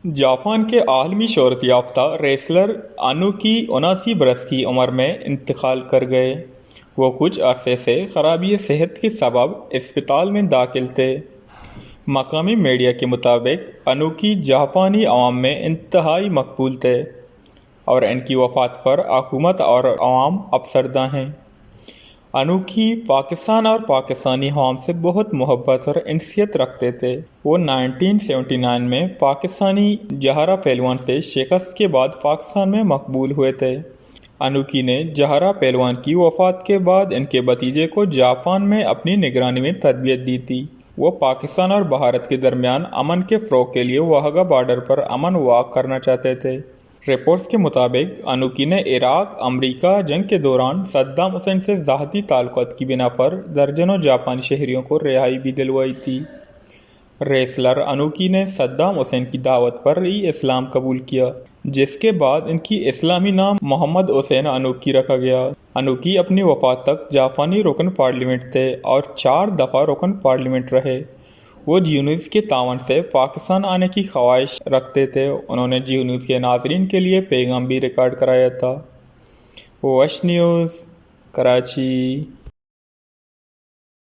Japan के आलमी शोहरत याफ्ता रेसलर अनु की 79 बरस की उम्र में इंतकाल कर गए। वो कुछ अरसे से खराबी सेहत के सबब अस्पताल में दाखिल थे। मकामी मीडिया के मुताबिक अनु की जापानी अवाम में इंतहाई मकबूल थे और इनकी वफ़ात पर हुकूमत और अवाम अफसरदा हैं। अनु की पाकिस्तान और पाकिस्तानी अवाम से बहुत मोहब्बत और इंसियत रखते थे। वो 1979 में पाकिस्तानी जहरा पहलवान से शिकस्त के बाद पाकिस्तान में मकबूल हुए थे। अनुकी ने जहरा पहलवान की वफ़ात के बाद इनके भतीजे को जापान में अपनी निगरानी में तरबियत दी थी। वो पाकिस्तान और भारत के दरमियान अमन के फ़रोग़ के लिए वाघा बॉर्डर पर अमन वाक़ करना चाहते थे। रिपोर्ट्स के मुताबिक अनुकी ने इराक अमरीका जंग के दौरान सद्दाम हुसैन से ज़ाती ताल्लुकात की बिना पर दर्जनों जापानी शहरियों को रिहाई भी दिलवाई थी। रेसलर अनुकी ने सद्दाम हुसैन की दावत पर ही इस्लाम कबूल किया, जिसके बाद इनकी इस्लामी नाम मोहम्मद हुसैन अनुकी रखा गया। अनुकी अपनी वफ़ात तक जापानी रुकन पार्लियामेंट थे और 4 दफ़ा रुकन पार्लियामेंट रहे। वो जी न्यूज़ के तावन से पाकिस्तान आने की ख्वाहिश रखते थे। उन्होंने जी न्यूज़ के नाज़रीन के लिए पैगाम भी रिकॉर्ड कराया था। वश न्यूज़, कराची।